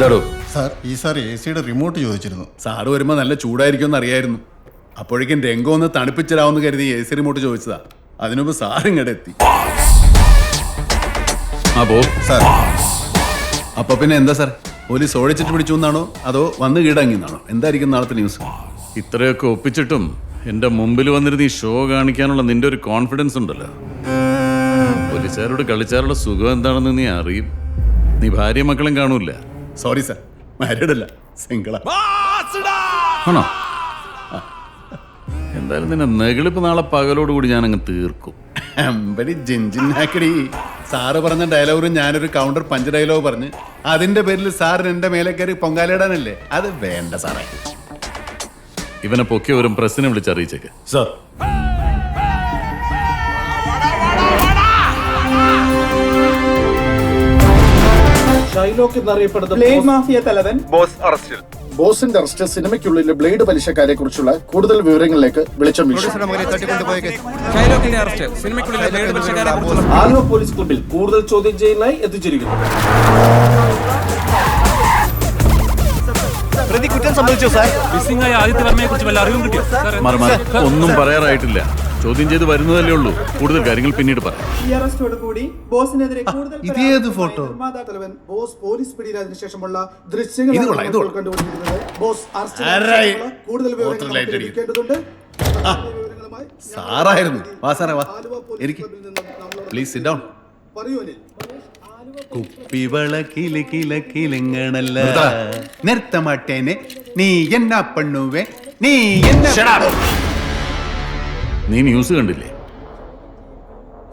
എന്താടോ സാർ ഈ sir A സിയുടെ റിമോട്ട് ചോദിച്ചിരുന്നു. സാറ് വരുമ്പോൾ നല്ല ചൂടായിരിക്കുമെന്ന് അറിയായിരുന്നു. അപ്പോഴേക്കും രംഗം ഒന്ന് തണുപ്പിച്ചിടാവെന്ന് കരുതി എ സി റിമോട്ട് ചോദിച്ചതാ. അതിനുമ്പ് സാർ ഇങ്ങോട്ട് എത്തി. ആ പോ. സാർ അപ്പൊ പിന്നെ എന്താ സാർ, പോലീസ് ഓടിച്ചിട്ട് പിടിച്ചു എന്നാണോ അതോ വന്ന് കീഴടങ്ങിയെന്നാണോ? എന്തായിരിക്കും നാളത്തെ ന്യൂസ്? ഇത്രയൊക്കെ ഒപ്പിച്ചിട്ടും എന്റെ മുമ്പിൽ വന്നിരുന്ന് ഈ ഷോ കാണിക്കാനുള്ള നിന്റെ ഒരു കോൺഫിഡൻസ് ഉണ്ടല്ലോ. പോലീസുകാരോട് കളിച്ചാലുള്ള സുഖം എന്താണെന്ന് നീ അറിയും. നീ ഭാര്യ മക്കളും കാണൂല. സോറി സാർ, മാരീഡ് അല്ല, സിംഗിളാ. ആണോ? എന്തായാലും നിന്നെ നെഗളിപ്പ് നാളെ പകലോട് കൂടി ഞാൻ അങ്ങ് തീർക്കും. അമ്പടി ജിഞ്ചിനാക്കടി. സാറ് പറഞ്ഞ ഡയലോഗും ഞാനൊരു കൗണ്ടർ പഞ്ച് ഡയലോഗ് പറഞ്ഞ് അതിന്റെ പേരിൽ സാറിന് എന്റെ മേലെ കയറി പൊങ്കാലിടാനല്ലേ? അത് വേണ്ട സാറേ. ഇവനെ പൊക്കി ഒരു പ്രസിനെ വിളിച്ചറിയിച്ചേക്ക്. സാർ ഷൈലോക്ക് എന്നറിയപ്പെടുന്ന ബ്ലേഡ് മാഫിയ തലവൻ ബോസ് അറസ്റ്റിൽ. ബോസിന്റെ അറസ്റ്റ് സിനിമയ്ക്കുള്ളിലെ ബ്ലേഡ് പലിശക്കാരെ കുറിച്ചുള്ള കൂടുതൽ വിവരങ്ങളിലേക്ക് വെളിച്ചം വീശും. ആലുവ പോലീസ് ക്ലബിൽ കൂടുതൽ ചോദ്യം ചെയ്യലിനായി എത്തിച്ചിരിക്കുന്നു. പ്രതി കുറ്റം സംഭവിച്ചോ സാർ? മിസ്സിംഗായ ആദിത്യ വർമ്മയെ കുറിച്ച് വല്ല അറിവും കിട്ടിയോ? ഒന്നും പറയാറായിട്ടില്ല. ചോദ്യം ചെയ്ത് വരുന്നതല്ലേ ഉള്ളൂ. കൂടുതൽ കാര്യങ്ങൾ പിന്നീട് പറയാം. ഈ അറസ്റ്റോട് കൂടി ബോസിനെതിരെ കൂടുതൽ ഇതേത് ഫോട്ടോ? നിർമ്മാതാ തലവൻ ബോസ് പോലീസ് പിടിയിലായതിനു ശേഷമുള്ള ഇത് ദൃശ്യങ്ങൾ കൊള്ളാം, ഇത് കൊള്ളാം. കണ്ടുകൊണ്ടിരിക്കുന്നത്. ബോസ് ആരായി? അറസ്റ്റ് കൂടുതൽ വിവരങ്ങൾ നമുക്ക് ലഭിക്കേണ്ടതുണ്ട്. വിവരങ്ങളുമായി സാറായിരുന്നു. വാ സാറേ വാ, ആലുവ പോലീസ് ഇരിക്ക്. ക്ലബിൽ നിന്നും നമ്മളോട് പ്ലീസ് സിറ്റ് ഡൗൺ. പറയൂ അനിൽ. കുപ്പിവള കില കില കിലങ്ങണല്ല നിർത്ത മാട്ടേനെ നീ എന്നാ പണ്ണുവേ നീ എന്നാ. നീ ന്യൂസ് കണ്ടില്ലേ?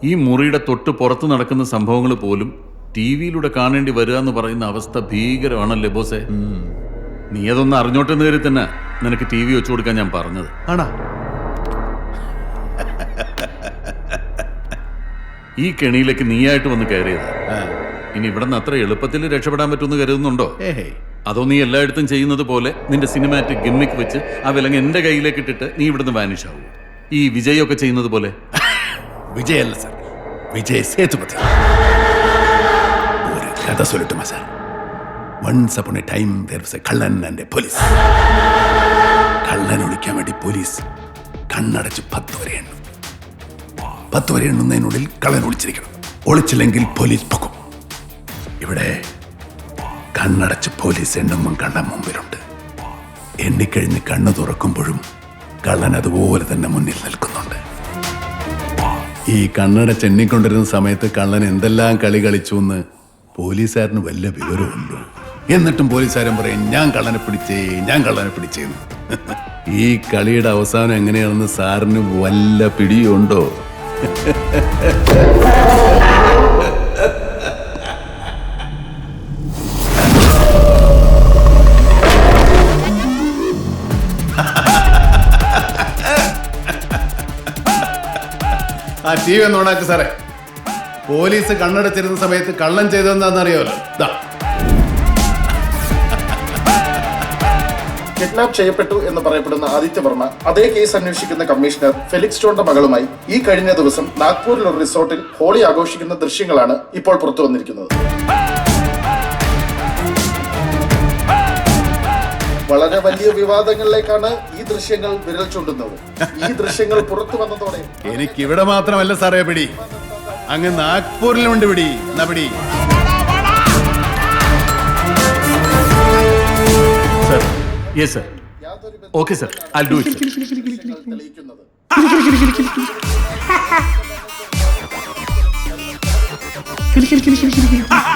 ഈ മുറിയുടെ തൊട്ട് പുറത്ത് നടക്കുന്ന സംഭവങ്ങൾ പോലും ടി വിയിലൂടെ കാണേണ്ടി വരിക എന്ന് പറയുന്ന അവസ്ഥ ഭീകരമാണല്ലേ ബോസേ? നീ അതൊന്ന് അറിഞ്ഞോട്ടെന്ന് കയറി തന്നെ നിനക്ക് ടി വി വെച്ചു കൊടുക്കാൻ ഞാൻ പറഞ്ഞത്. ആണോ? ഈ കെണിയിലേക്ക് നീയായിട്ട് വന്ന് കയറിയത്. ഇനി ഇവിടെ നിന്ന് അത്ര എളുപ്പത്തിൽ രക്ഷപ്പെടാൻ പറ്റുമെന്ന് കരുതുന്നുണ്ടോ? അതോ നീ എല്ലായിടത്തും ചെയ്യുന്നത് പോലെ നിന്റെ സിനിമാറ്റിക് ഗിമ്മിക്ക് വെച്ച് ആ വിലങ്ങ് എന്റെ കയ്യിലേക്ക് ഇട്ടിട്ട് നീ ഇവിടുന്ന് വാനിഷ് ആവൂ? ഈ വിജയൊക്കെ ചെയ്യുന്നത് പോലെ? വിജയല്ല സാർ, വിജയ് സേതുപതി. ഒരു കഥ സൊല്ലട്ടുമാ sir? Once upon a time there was a കള്ളൻ ആൻഡ് എ പോലീസ്. കള്ളൻ ഒളിക്കാൻ വേണ്ടി പോലീസ് കണ്ണടച്ച് 10 വരെ എണ്ണും. 10 വരെ എണ്ണുന്നതിനുള്ളിൽ കള്ളൻ ഒളിച്ചിരിക്കണം. ഒളിച്ചില്ലെങ്കിൽ പോലീസ് പൊക്കും. ഇവിടെ കണ്ണടച്ച് പോലീസ് എണ്ണുമ്പം കള്ളൻ മുമ്പിലുണ്ട്. എണ്ണിക്കഴിഞ്ഞ് കണ്ണ് തുറക്കുമ്പോഴും കള്ളൻ അതുപോലെ തന്നെ മുന്നിൽ നിൽക്കുന്നുണ്ട്. ഈ കണ്ണടച്ച് എണ്ണിക്കൊണ്ടിരുന്ന സമയത്ത് കള്ളൻ എന്തെല്ലാം കളി കളിച്ചു എന്ന് പോലീസുകാരന് വല്ല വിവരമുണ്ടോ? എന്നിട്ടും പോലീസുകാരൻ പറയും ഞാൻ കള്ളനെ പിടിച്ചേ, ഞാൻ കള്ളനെ പിടിച്ചേന്ന്. ഈ കളിയുടെ അവസാനം എങ്ങനെയാണെന്ന് സാറിന് വല്ല പിടിയുണ്ടോ? ആ ടി വി ഒന്ന് ഓണാക്ക് സാറേ. പോലീസ് കണ്ണടച്ചിരുന്ന സമയത്ത് കള്ളൻ ചെയ്തതെന്താണെന്നറിയാമല്ലോ. കിഡ്നാപ്പ് ചെയ്യപ്പെട്ടു എന്ന് പറയപ്പെടുന്ന ആദിത്യ വർമ്മ അതേ കേസ് അന്വേഷിക്കുന്ന കമ്മീഷണർ ഫെലിക്സ് ജോണിന്റെ മകളുമായി ഈ കഴിഞ്ഞ ദിവസം നാഗ്പൂരിൽ ഒരു റിസോർട്ടിൽ ഹോളി ആഘോഷിക്കുന്ന ദൃശ്യങ്ങളാണ് ഇപ്പോൾ പുറത്തു വന്നിരിക്കുന്നത്. വളരെ വലിയ വിവാദങ്ങളിലേക്കാണ് ഈ ദൃശ്യങ്ങൾ വിരൽ ചൂണ്ടുന്നത്. ഈ ദൃശ്യങ്ങൾ പുറത്തു വന്നതോടെ എനിക്ക് ഇവിടെ മാത്രമല്ല സാറേ പിടി, അങ്ങ് നാഗ്പൂരിലുണ്ട് പിടി. എന്നാ പിടി. Sir, yes sir, okay sir, I do it. തെളിയിക്കുന്നത്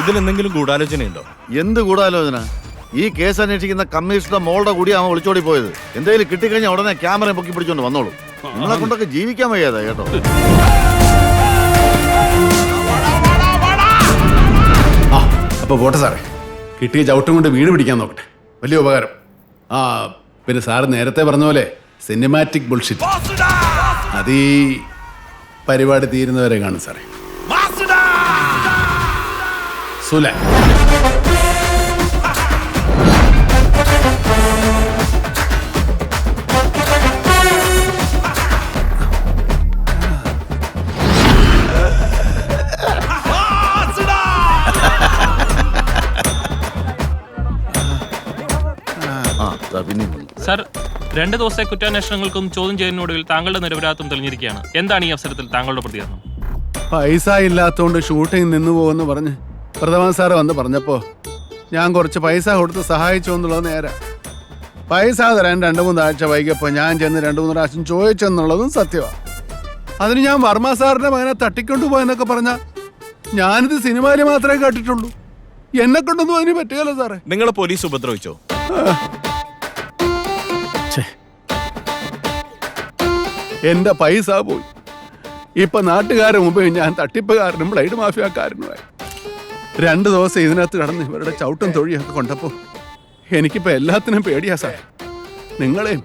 ഇതിലെന്തെങ്കിലും ഗൂഢാലോചനയുണ്ടോ? എന്ത് ഗൂഢാലോചന? ഈ കേസ് അന്വേഷിക്കുന്ന കമ്മീഷണർ മോളുടെ കൂടി അവൻ ഒളിച്ചോടി പോയത്. എന്തെങ്കിലും കിട്ടിക്കഴിഞ്ഞാൽ ഉടനെ ക്യാമറ പൊക്കി പിടിച്ചോണ്ട് വന്നോളൂ. നിങ്ങളെ കൊണ്ടൊക്കെ ജീവിക്കാൻ വയ്യാതാ കേട്ടോ. അപ്പൊ പോട്ടെ സാറേ, കിട്ടിയ ചവിട്ടും കൊണ്ട് വീട് പിടിക്കാൻ നോക്കട്ടെ. വലിയ ഉപകാരം. ആ പിന്നെ സാറ് നേരത്തെ പറഞ്ഞ പോലെ സിനിമാറ്റിക് ബുൾഷിറ്റ് അത് ഈ പരിപാടി തീരുന്നവരെ കാണും സാറേ. സുല പിന്നെയും വന്നു. സർ 2 ദിവസത്തെ കുറ്റാന്വേഷണങ്ങൾക്കും ചോദ്യം ചെയ്യുന്നതിനൊടുവിൽ താങ്കളുടെ നിരപരാധിത്വം തെളിഞ്ഞിരിക്കുകയാണ്. എന്താണ് ഈ അവസരത്തിൽ താങ്കളുടെ പ്രതികരണം? പൈസ ഇല്ലാത്തോണ്ട് ഷൂട്ടിംഗ് നിന്നു പോകുമെന്ന് പറഞ്ഞ് പ്രഥമൻ സാറ് വന്ന് പറഞ്ഞപ്പോ ഞാൻ കുറച്ച് പൈസ കൊടുത്ത് സഹായിച്ചു എന്നുള്ളത് നേരെ. പൈസ തരാൻ 2-3 ആഴ്ച വൈകിയപ്പോൾ ഞാൻ ചെന്ന് 2-3 പ്രാവശ്യം ചോദിച്ചെന്നുള്ളതും സത്യമാണ്. അതിന് ഞാൻ വർമ്മ സാറിന്റെ മകനെ തട്ടിക്കൊണ്ടു പോയെന്നൊക്കെ പറഞ്ഞാൽ ഞാനിത് സിനിമയിൽ മാത്രമേ കേട്ടിട്ടുള്ളൂ. എന്നെ കൊണ്ടൊന്നും അതിന് പറ്റുകയല്ലോ സാറേ. നിങ്ങളെ പോലീസ് ഉപദ്രവിച്ചോ? എന്റെ പൈസ പോയി. ഇപ്പൊ നാട്ടുകാരുടെ മുമ്പ് ഞാൻ തട്ടിപ്പുകാരനും ബ്ലൈഡ് മാഫിയക്കാരനുമായി 2 ദിവസം ഇതിനകത്ത് കടന്ന് ഇവരുടെ ചവിട്ടും തൊഴിയൊക്കെ കൊണ്ടപ്പോ എനിക്കിപ്പോ എല്ലാത്തിനും പേടിയാ സാർ. നിങ്ങളെയും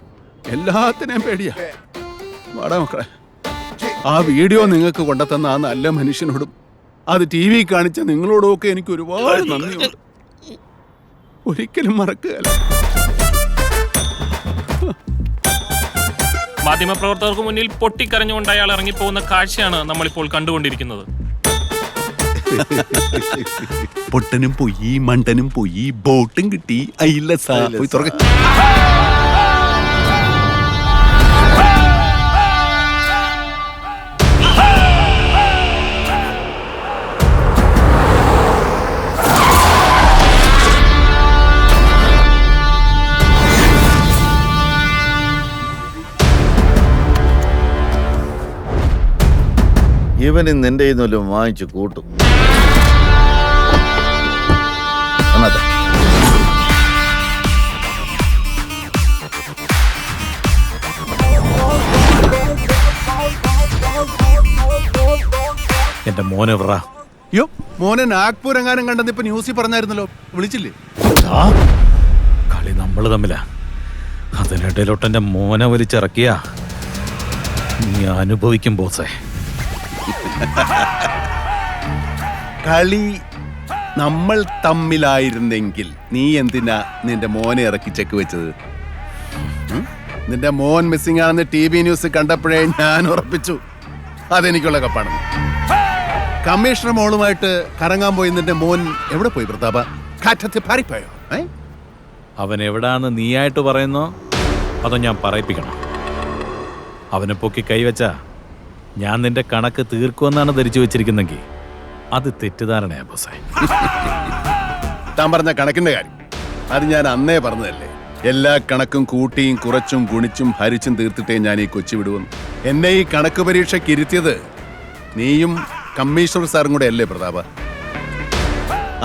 എല്ലാത്തിനെയും പേടിയാ. വാടാ മക്കളെ, ആ വീഡിയോ നിങ്ങൾക്ക് കൊണ്ടുതന്ന ആ നല്ല മനുഷ്യനോടും അത് TV കാണിച്ച നിങ്ങളോടും ഒക്കെ എനിക്ക് ഒരുപാട് നന്ദിയുണ്ട്. ഒരിക്കലും മറക്കുകയല്ല. മാധ്യമപ്രവർത്തകർക്ക് മുന്നിൽ പൊട്ടിക്കരഞ്ഞുകൊണ്ട് അയാൾ ഇറങ്ങിപ്പോകുന്ന കാഴ്ചയാണ് നമ്മളിപ്പോൾ കണ്ടുകൊണ്ടിരിക്കുന്നത്. പൊട്ടനും പോയി, മണ്ടനും പോയി, ബോട്ടും കിട്ടി. പോയി തുറക്ക. ഇവന് നിന്റെ കയ്യിൽ വാങ്ങിച്ചു കൂട്ടും. എന്നാ എന്റെ മോനെ വ്ര. യോ മോനെ നാഗ്പൂർ എങ്ങാനും കണ്ടെന്ന് ഇപ്പൊ ന്യൂസിൽ പറഞ്ഞായിരുന്നല്ലോ, വിളിച്ചില്ലേ? കളി നമ്മള് തമ്മിലാ. അതിനിടയിലോട്ട് എന്റെ മോനെ വലിച്ചിറക്കിയ നീ അനുഭവിക്കും ബോസേ. കളി നമ്മൾ തമ്മിലായിരുന്നെങ്കിൽ നീ എന്തിനാ നിന്റെ മോനെ ഇറക്കി ചെക്ക് വെച്ചത്? നിന്റെ മോൻ മിസ്സിംഗ് ആണെന്ന് TV ന്യൂസ് കണ്ടപ്പോഴേ ഞാൻ ഉറപ്പിച്ചു അതെനിക്കുള്ള കപ്പാണ്. കമ്മീഷണർ മോളുമായിട്ട് കറങ്ങാൻ പോയി നിന്റെ മോൻ എവിടെ പോയി പ്രതാപ? കാറ്റത്ത് പാറിപ്പോയോ? അവൻ എവിടാന്ന് നീയായിട്ട് പറയുന്നോ അതോ ഞാൻ പറയിപ്പിക്കണം? അവനെ പൊക്കി കൈവച്ചാ ഞാൻ നിന്റെ കണക്ക് തീർക്കുമെന്നാണ് ധരിച്ചു വെച്ചിരിക്കുന്നെങ്കിൽ അത് തെറ്റിദ്ധാരണയാ ബോസേ. താൻ പറഞ്ഞ കണക്കിന്റെ കാര്യം അത് ഞാൻ അന്നേ പറഞ്ഞതല്ലേ. എല്ലാ കണക്കും കൂട്ടിയും കുറച്ചും ഗുണിച്ചും ഹരിച്ചും തീർത്തിട്ടേ ഞാൻ ഈ കൊച്ചി വിടുവന്നു. എന്നെ ഈ കണക്ക് പരീക്ഷയ്ക്ക് ഇരുത്തിയത് നീയും കമ്മീഷണർ സാറും കൂടെ അല്ലേ പ്രതാപ?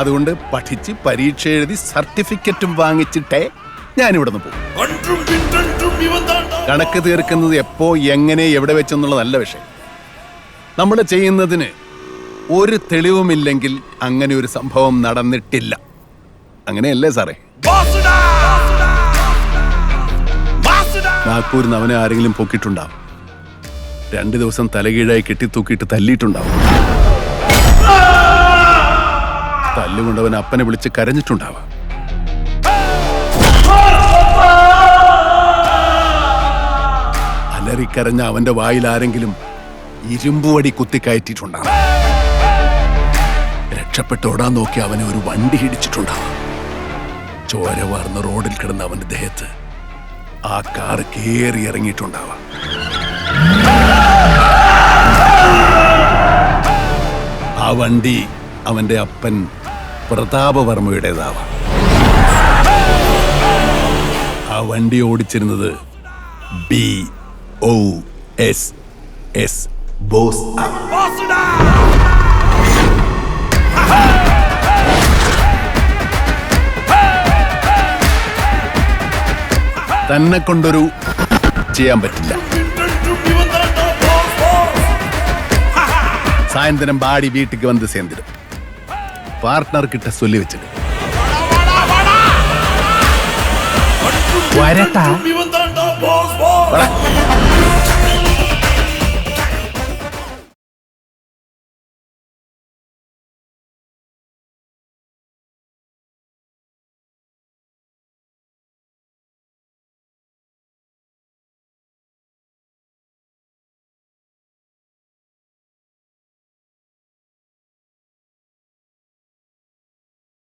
അതുകൊണ്ട് പഠിച്ച് പരീക്ഷ എഴുതി സർട്ടിഫിക്കറ്റും വാങ്ങിച്ചിട്ടേ ഞാനിവിടെ നിന്ന് പോകും. കണക്ക് തീർക്കുന്നത് എപ്പോ, എങ്ങനെ, എവിടെ വെച്ചെന്നുള്ള നല്ല വിഷയം. നമ്മൾ ചെയ്യുന്നതിന് ഒരു തെളിവുമില്ലെങ്കിൽ അങ്ങനെ ഒരു സംഭവം നടന്നിട്ടില്ല. അങ്ങനെയല്ലേ സാറേ? നാഗ്പൂരിൽ നിന്ന് അവനെ ആരെങ്കിലും പൊക്കിയിട്ടുണ്ടാവും. 2 ദിവസം തലകീഴായി കെട്ടിത്തൂക്കിയിട്ട് തല്ലിയിട്ടുണ്ടാവും. തല്ലുകൊണ്ടവൻ അപ്പനെ വിളിച്ച് കരഞ്ഞിട്ടുണ്ടാവാം. അലറിക്കരഞ്ഞ അവന്റെ വായിൽ ആരെങ്കിലും ഇരുമ്പുവടി കുത്തിക്കയറ്റിയിട്ടുണ്ടാവും. രക്ഷപ്പെട്ടോടാൻ നോക്കി അവനെ ഒരു വണ്ടി ഇടിച്ചിട്ടുണ്ടാവും. ചോര വാർന്ന റോഡിൽ കിടന്ന അവന്റെ ദേഹത്ത് ആ കാർ കേറി ഇറങ്ങിയിട്ടുണ്ടാവാം. ആ വണ്ടി അവന്റെ അപ്പൻ പ്രതാപവർമ്മയുടേതാവാം. ആ വണ്ടി ഓടിച്ചിരുന്നത് BOSS ബോസ്. തന്നെ കൊണ്ടൊരു ചെയ്യാൻ പറ്റില്ല. സായന്തരം ബാടി വീട്ടിക്ക് വന്ന് ചേർന്നിടും. പാർട്ട്ണർ കിട്ട ചൊല്ലി വെച്ചിട്ട് വരട്ടാ.